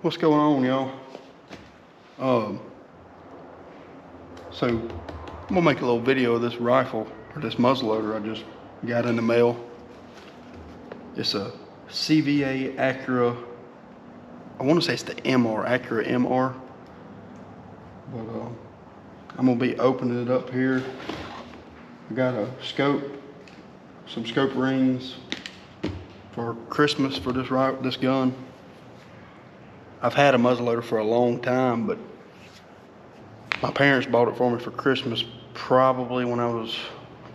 What's going on, y'all? So I'm gonna make a little video of this rifle, or this muzzleloader I just got in the mail. It's a CVA Accura, I want to say it's the MR, Accura MR. But I'm gonna be opening it up here. I got a scope, some scope rings for Christmas for this gun. I've had a muzzleloader for a long time, but my parents bought it for me for Christmas probably when I was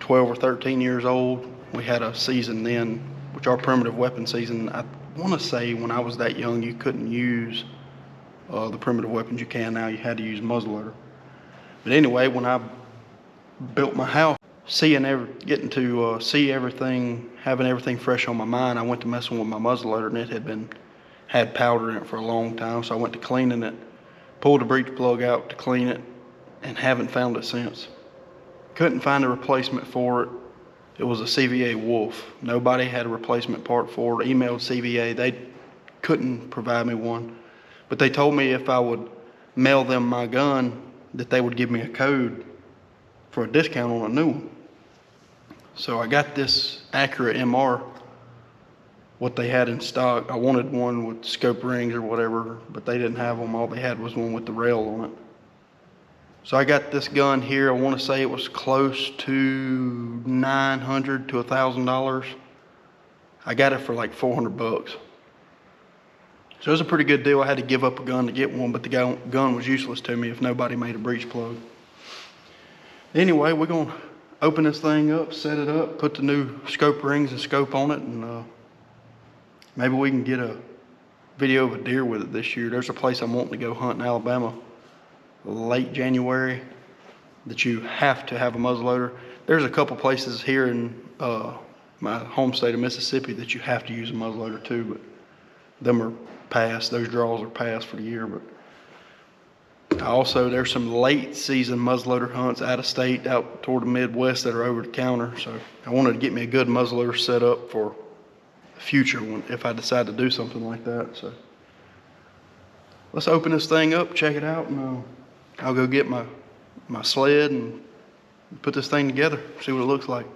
12 or 13 years old. We had a season then, which our primitive weapon season, I want to say when I was that young, you couldn't use the primitive weapons you can now. You had to use muzzleloader. But anyway, when I built my house, getting to see everything, having everything fresh on my mind, I went to messing with my muzzleloader, and it had powder in it for a long time. So I went to cleaning it, pulled the breech plug out to clean it, and haven't found it since. Couldn't find a replacement for it. It was a CVA Wolf. Nobody had a replacement part for it. Emailed CVA, they couldn't provide me one. But they told me if I would mail them my gun, that they would give me a code for a discount on a new one. So I got this Accura MR, what they had in stock. I wanted one with scope rings or whatever, but they didn't have them. All they had was one with the rail on it. So I got this gun here. I want to say it was close to $900 to $1,000. I got it for like 400 bucks. So it was a pretty good deal. I had to give up a gun to get one, but the gun was useless to me if nobody made a breech plug. Anyway, we're gonna open this thing up, set it up, put the new scope rings and scope on it, and maybe we can get a video of a deer with it this year. There's a place I'm wanting to go hunt in Alabama late January that you have to have a muzzleloader. There's a couple places here in my home state of Mississippi that you have to use a muzzleloader too, but them are past. Those draws are past for the year. But also there's some late season muzzleloader hunts out of state, out toward the Midwest, that are over the counter. So I wanted to get me a good muzzleloader set up for the future if I decide to do something like that. So let's open this thing up, check it out, and I'll go get my sled and put this thing together, see what it looks like.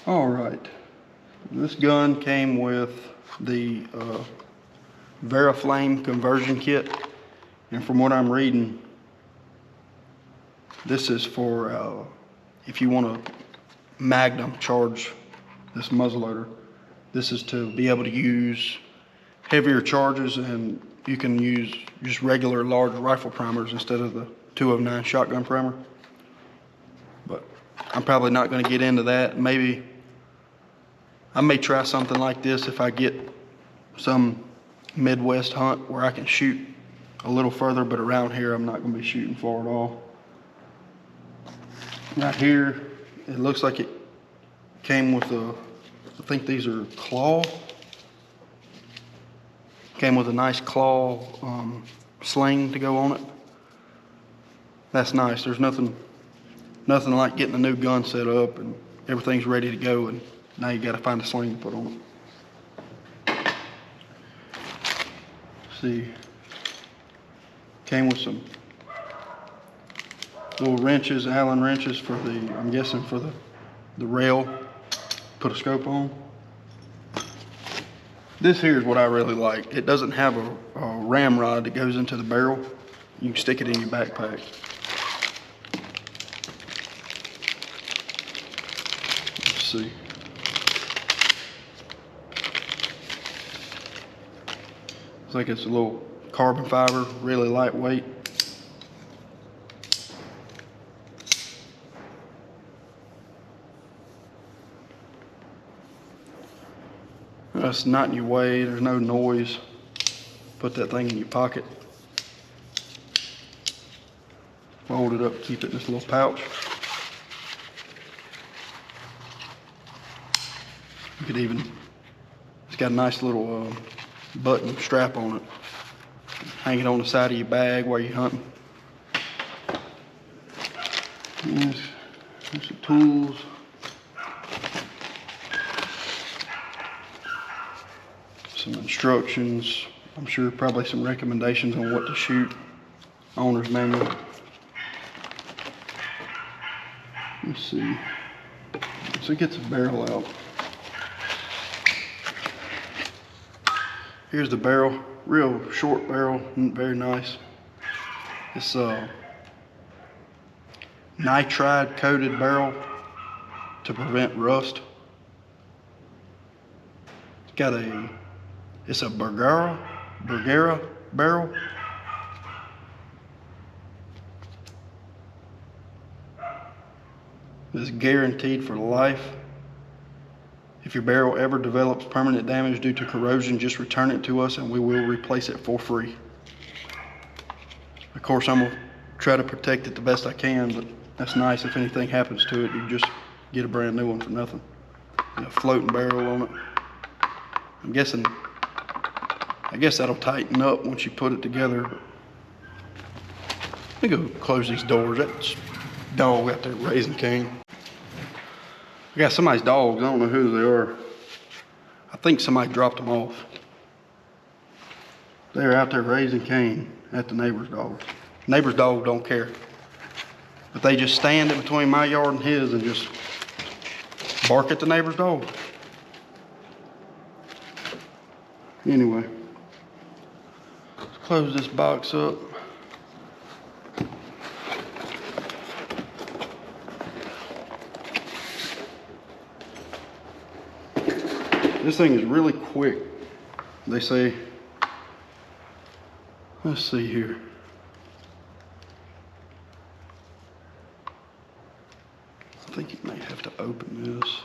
All right, this gun came with the Veriflame conversion kit. And from what I'm reading, this is for if you want to magnum charge this muzzleloader. This is to be able to use heavier charges, and you can use just regular large rifle primers instead of the 209 shotgun primer. But I'm probably not going to get into that. Maybe I may try something like this if I get some Midwest hunt where I can shoot a little further, but around here I'm not going to be shooting far at all. Right here, it looks like it came with a, I think these are claw. Came with a nice claw sling to go on it. That's nice. There's nothing like getting a new gun set up and everything's ready to go, and now you got to find a sling to put on it. See. Came with some little wrenches, Allen wrenches for the, I'm guessing for the rail, put a scope on. This here is what I really like. It doesn't have a ramrod that goes into the barrel. You can stick it in your backpack. Let's see. Looks like it's a little carbon fiber, really lightweight. It's not in your way, there's no noise. Put that thing in your pocket. Fold it up, keep it in this little pouch. You could even, it's got a nice little button strap on it. Hang it on the side of your bag while you're hunting. Here's the tools. Some instructions. I'm sure probably some recommendations on what to shoot. Owner's manual. Let's see. So it gets the barrel out. Here's the barrel. Real short barrel, very nice. It's a nitride coated barrel to prevent rust. It's a Bergara barrel. It's guaranteed for life. If your barrel ever develops permanent damage due to corrosion, just return it to us and we will replace it for free. Of course, I'm gonna try to protect it the best I can, but that's nice. If anything happens to it, you just get a brand new one for nothing. And a floating barrel on it. I guess that'll tighten up once you put it together. Let me go close these doors. That's dog out there raising cane. I got somebody's dogs. I don't know who they are. I think somebody dropped them off. They're out there raising cane at the neighbor's dogs. Neighbor's dog don't care. But they just stand in between my yard and his and just bark at the neighbor's dog. Anyway, let's close this box up. This thing is really quick. They say, let's see here. I think you may have to open this.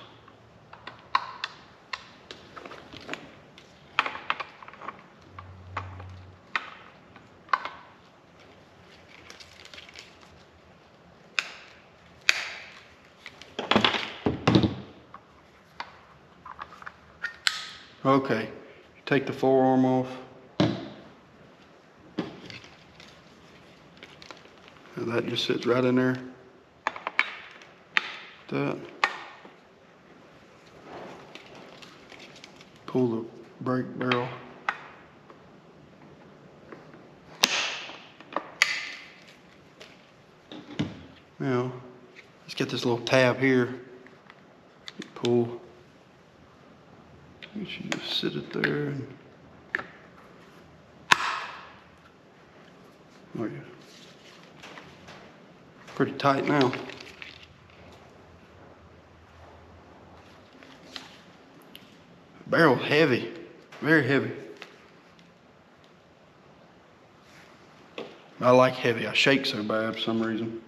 Okay, take the forearm off. And that just sits right in there. That. Pull the brake barrel. Now, let's get this little tab here. Pull. You should just sit it there. And, oh yeah. Pretty tight now. Barrel heavy, very heavy. I like heavy. I shake so bad for some reason.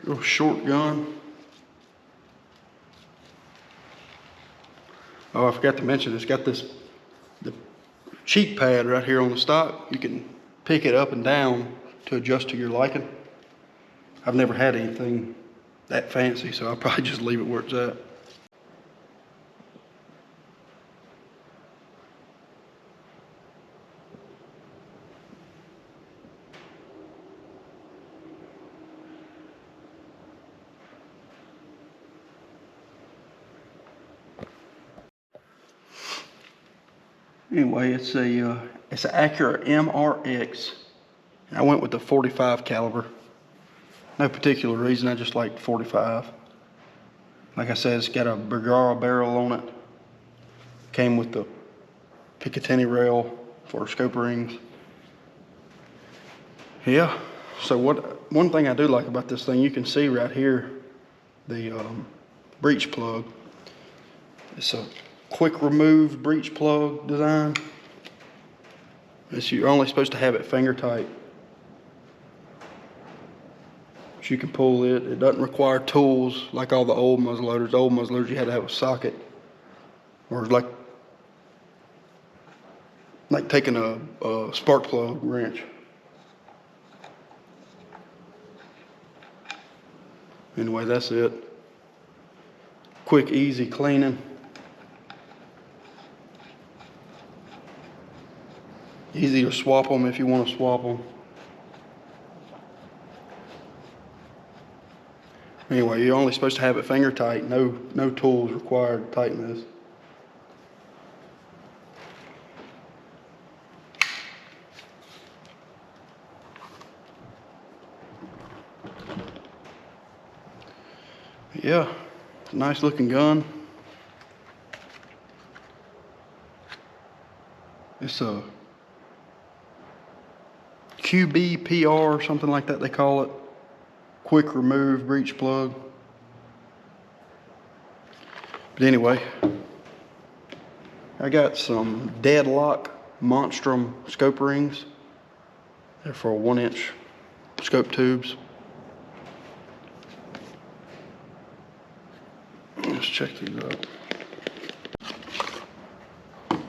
Real short gun. Oh, I forgot to mention, it's got the cheek pad right here on the stock. You can pick it up and down to adjust to your liking. I've never had anything that fancy, so I'll probably just leave it where it's at. Anyway, it's an Accura MR-X. I went with the 45 caliber. No particular reason, I just liked 45. Like I said, it's got a Bergara barrel on it. Came with the Picatinny rail for scope rings. Yeah, so one thing I do like about this thing, you can see right here, the breech plug. It's a quick remove breech plug design. You're only supposed to have it finger tight. So you can pull it. It doesn't require tools like all the old muzzleloaders. The old muzzleloaders you had to have a socket. Or like taking a spark plug wrench. Anyway, that's it. Quick, easy cleaning. Easy to swap them if you want to swap them. Anyway, you're only supposed to have it finger tight. No tools required to tighten this. Yeah, it's a nice looking gun. It's a QBPR or something like that they call it. Quick remove breech plug. But anyway, I got some Deadlock Monstrum scope rings. They're for 1-inch scope tubes. Let's check these out.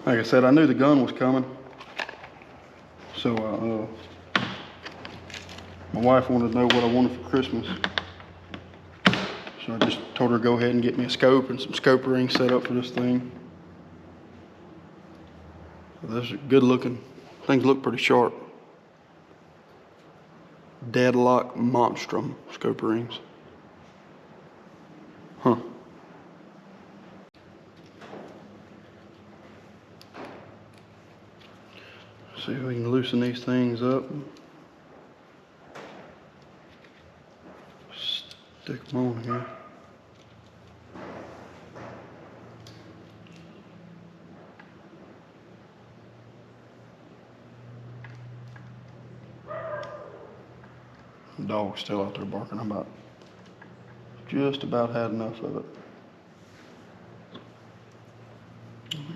Like I said, I knew the gun was coming. So my wife wanted to know what I wanted for Christmas. So I just told her to go ahead and get me a scope and some scope rings set up for this thing. So those are good looking. Things look pretty sharp. Deadlock Monstrum scope rings. Huh. See if we can loosen these things up. Stick them on here. The dog's still out there barking. I'm just about had enough of it.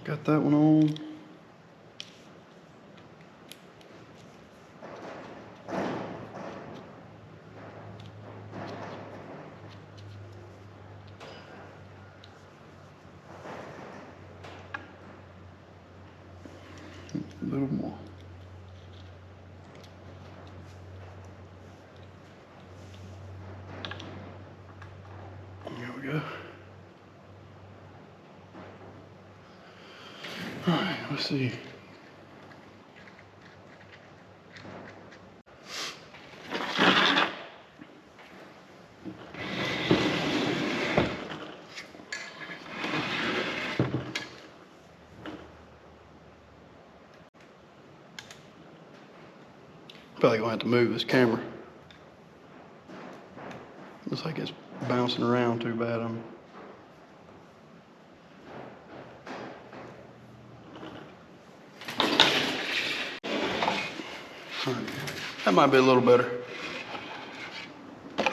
Got that one on. A little more. There we go. All right, let's see. Probably gonna have to move this camera. Looks like it's bouncing around too bad. That might be a little better. All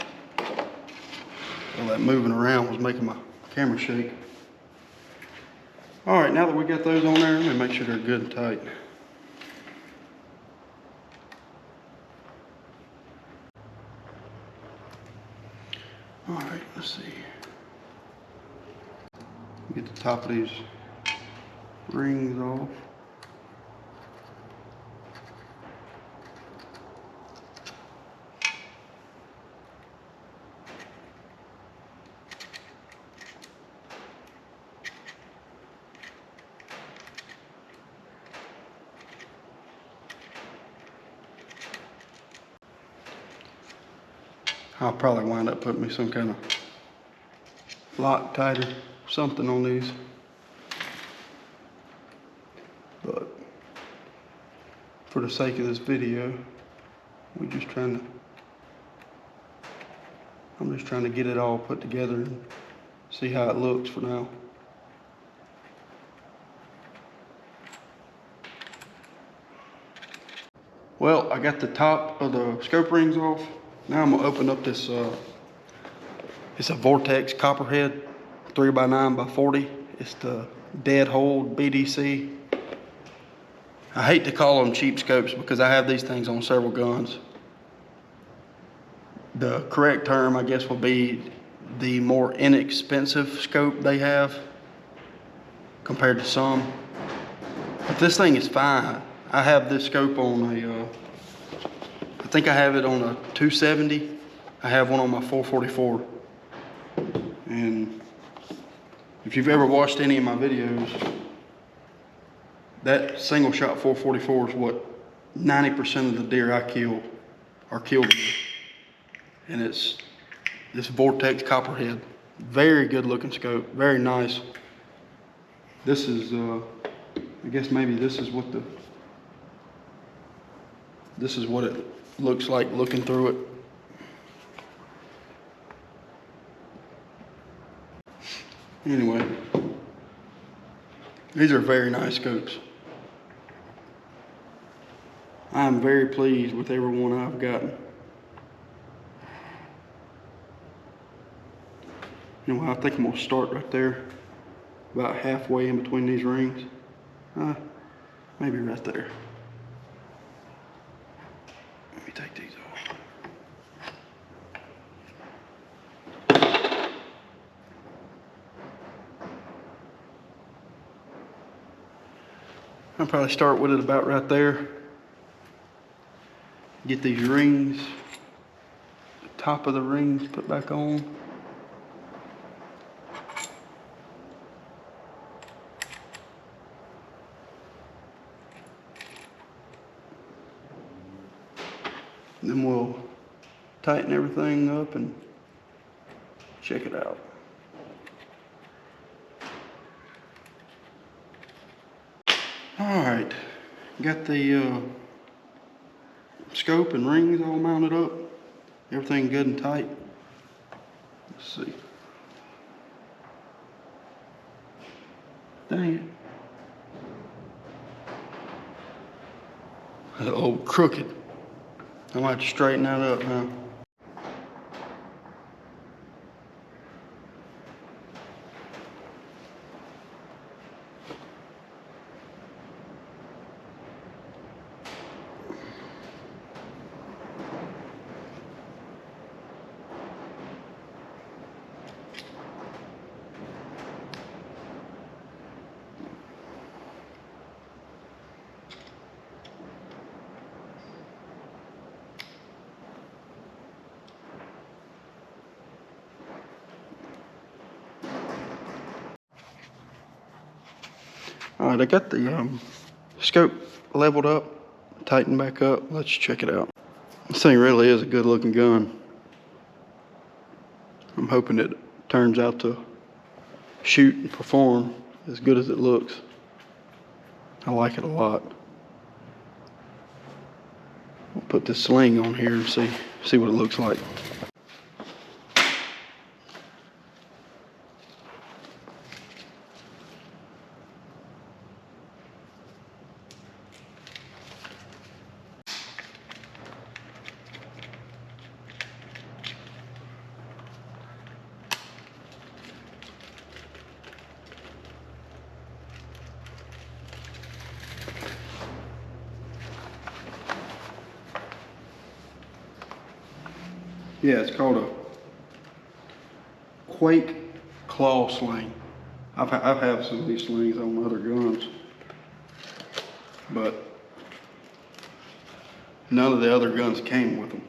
that moving around was making my camera shake. All right, now that we got those on there, let me make sure they're good and tight. All right, let's see. Get the top of these rings off. I'll probably wind up putting me some kind of Loctite or something on these. But for the sake of this video, I'm just trying to get it all put together and see how it looks for now. Well, I got the top of the scope rings off. Now I'm gonna open up this, it's a Vortex Copperhead 3x9x40. It's the dead hold BDC. I hate to call them cheap scopes because I have these things on several guns. The correct term, I guess, will be the more inexpensive scope they have compared to some. But this thing is fine. I have this scope on a, I think I have it on a 270. I have one on my 444. And if you've ever watched any of my videos, That single shot 444 is what 90% of the deer I kill are killed with. And it's this Vortex Copperhead. Very good looking scope, very nice. This is, I guess maybe this is what it looks like looking through it. Anyway, these are very nice scopes. I'm very pleased with every one I've gotten. Anyway, I think I'm gonna start right there, about halfway in between these rings. Maybe right there. Let me take these off. I'll probably start with it about right there. Get these rings, the top of the rings put back on. Then we'll tighten everything up and check it out. All right, got the scope and rings all mounted up. Everything good and tight. Let's see. Dang it. Oh, crooked. I might have to straighten that up now. All right, I got the scope leveled up, tightened back up. Let's check it out. This thing really is a good looking gun. I'm hoping it turns out to shoot and perform as good as it looks. I like it a lot. I'll put this sling on here and see what it looks like. Yeah, it's called a Quake claw sling. I've had some of these slings on other guns, but none of the other guns came with them.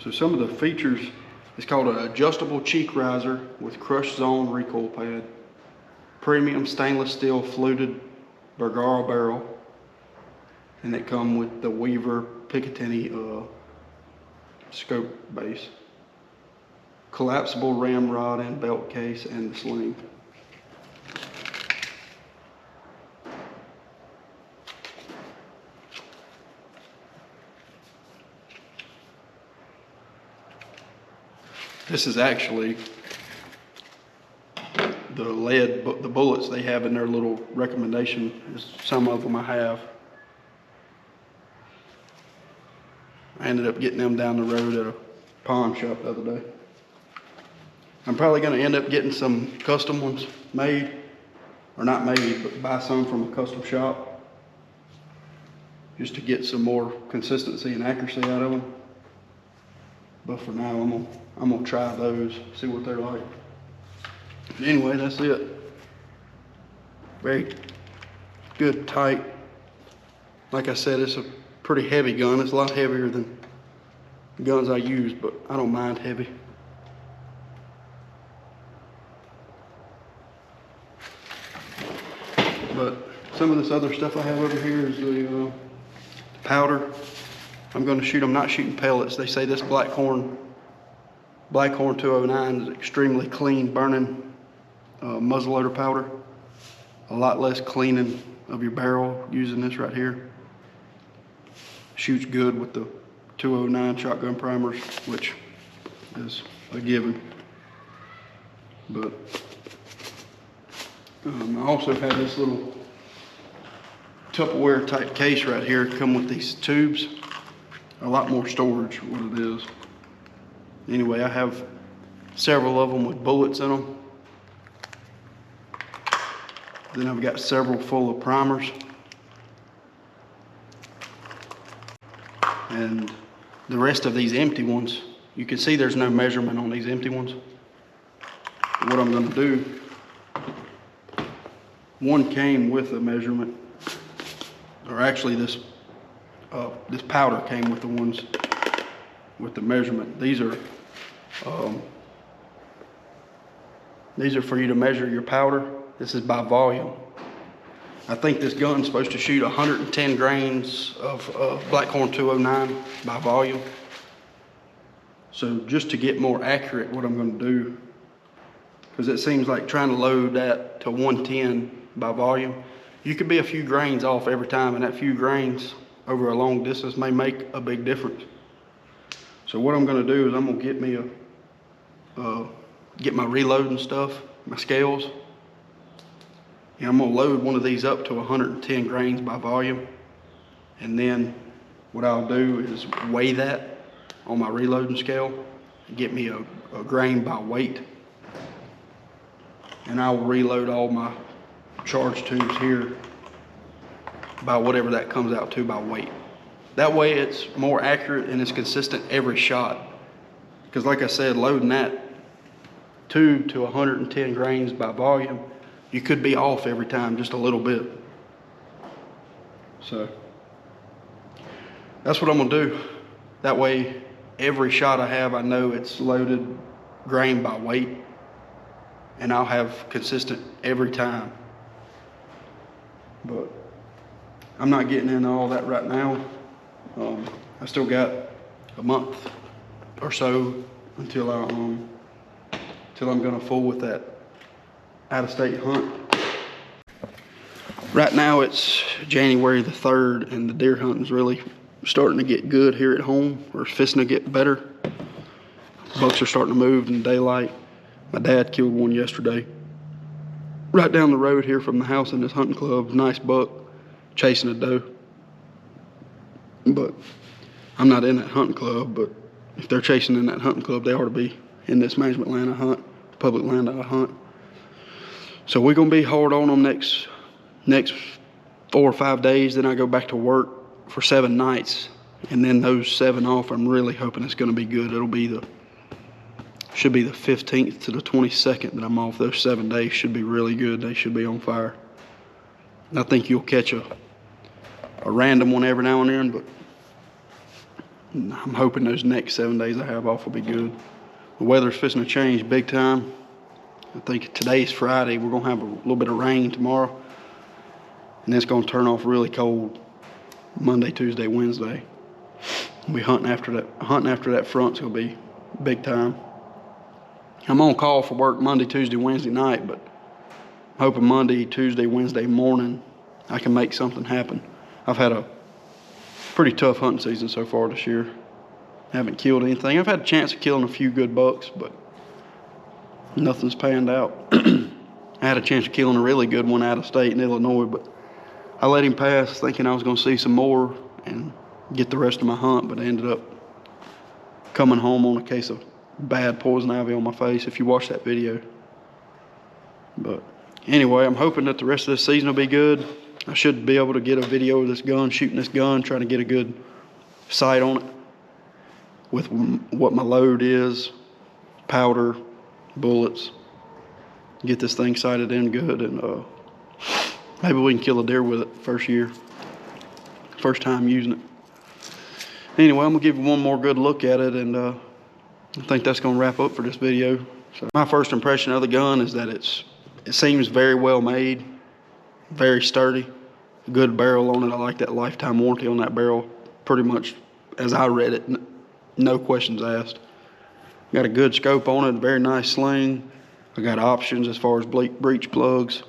So some of the features, it's called an adjustable cheek riser with crush zone recoil pad, premium stainless steel fluted Bergara barrel, and it come with the Weaver Picatinny scope base, collapsible ramrod and belt case, and the sling. This is actually the lead, the bullets they have in their little recommendation. Some of them I have. I ended up getting them down the road at a pawn shop the other day. I'm probably going to end up getting some custom ones made, or not made, but buy some from a custom shop, just to get some more consistency and accuracy out of them. But for now, I'm gonna try those, see what they're like. But anyway, that's it. Very good, tight. Like I said, it's a pretty heavy gun. It's a lot heavier than the guns I use, but I don't mind heavy. But some of this other stuff I have over here is the powder. I'm going to shoot. I'm not shooting pellets. They say this Blackhorn 209 is extremely clean burning muzzleloader powder. A lot less cleaning of your barrel using this right here. Shoots good with the 209 shotgun primers, which is a given. But I also have this little Tupperware type case right here. Come with these tubes. A lot more storage, what it is. Anyway, I have several of them with bullets in them. Then I've got several full of primers. And the rest of these empty ones, you can see there's no measurement on these empty ones. What I'm going to do, one came with a measurement, or actually this powder came with the ones with the measurement. These are for you to measure your powder. This is by volume. I think this gun's supposed to shoot 110 grains of Blackhorn 209 by volume. So just to get more accurate, what I'm going to do, because it seems like trying to load that to 110 by volume, you could be a few grains off every time, and that few grains over a long distance may make a big difference. So what I'm going to do is I'm going to get me get my reloading stuff, my scales, and I'm going to load one of these up to 110 grains by volume. And then what I'll do is weigh that on my reloading scale and get me a grain by weight. And I'll reload all my charge tubes here by whatever that comes out to by weight. That way it's more accurate and it's consistent every shot. Because like I said, loading that tube to 110 grains by volume, you could be off every time just a little bit. So that's what I'm gonna do. That way every shot I have, I know it's loaded grain by weight, and I'll have consistent every time. But I'm not getting into all that right now. I still got a month or so until I'm gonna fool with that out-of-state hunt. Right now it's January the 3rd, and the deer hunting's really starting to get good here at home, or fixing to get better. Bucks are starting to move in daylight. My dad killed one yesterday, right down the road here from the house in this hunting club. Nice buck, chasing a doe. But I'm not in that hunting club, but if they're chasing in that hunting club, they ought to be in this management land I hunt, public land I hunt. So we're gonna be hard on them next 4 or 5 days. Then I go back to work for 7 nights, and then those 7 off, I'm really hoping it's gonna be good. Should be the 15th to the 22nd that I'm off. Those 7 days should be really good. They should be on fire. I think you'll catch a random one every now and then, but I'm hoping those next 7 days I have off will be good. The weather's fixing to change big time. I think today's Friday. We're gonna have a little bit of rain tomorrow, and it's gonna turn off really cold Monday, Tuesday, Wednesday. We hunting after that. Hunting after that front's gonna be big time. I'm on call for work Monday, Tuesday, Wednesday night, but I'm hoping Monday, Tuesday, Wednesday morning I can make something happen. I've had a pretty tough hunting season so far this year. Haven't killed anything. I've had a chance of killing a few good bucks, but nothing's panned out. I had a chance of killing a really good one out of state in Illinois, but I let him pass thinking I was going to see some more and get the rest of my hunt, but I ended up coming home on a case of bad poison ivy on my face, if you watch that video. But anyway, I'm hoping that the rest of this season will be good. I should be able to get a video of this gun, shooting this gun, trying to get a good sight on it with what my load is, powder, bullets, get this thing sighted in good, and maybe we can kill a deer with it first time using it. Anyway, I'm gonna give you one more good look at it, and I think that's gonna wrap up for this video. So my first impression of the gun is that it seems very well made, very sturdy, good barrel on it. I like that lifetime warranty on that barrel. Pretty much, as I read it, no questions asked. Got a good scope on it, very nice sling. I got options as far as breech plugs.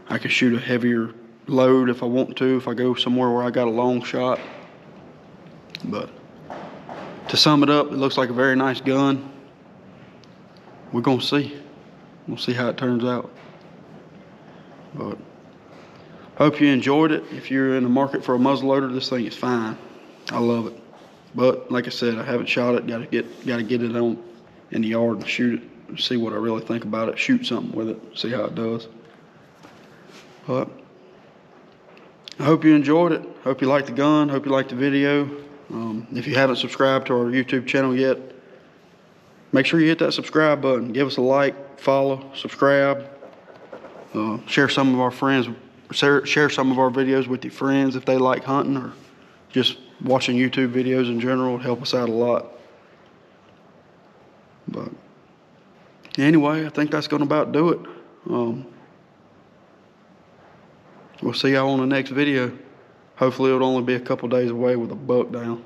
I can shoot a heavier load if I want to, if I go somewhere where I got a long shot. But to sum it up, it looks like a very nice gun. We're gonna see. We'll see how it turns out. But hope you enjoyed it. If you're in the market for a muzzleloader, this thing is fine. I love it. But like I said, I haven't shot it. Gotta get it on in the yard and shoot it. See what I really think about it. Shoot something with it. See how it does. But I hope you enjoyed it. Hope you liked the gun. Hope you liked the video. If you haven't subscribed to our YouTube channel yet, make sure you hit that subscribe button. Give us a like, follow, subscribe. Share some of our videos with your friends if they like hunting or just watching YouTube videos in general. It'll help us out a lot. But anyway, I think that's gonna about do it. We'll see y'all on the next video. Hopefully it'll only be a couple days away with a buck down.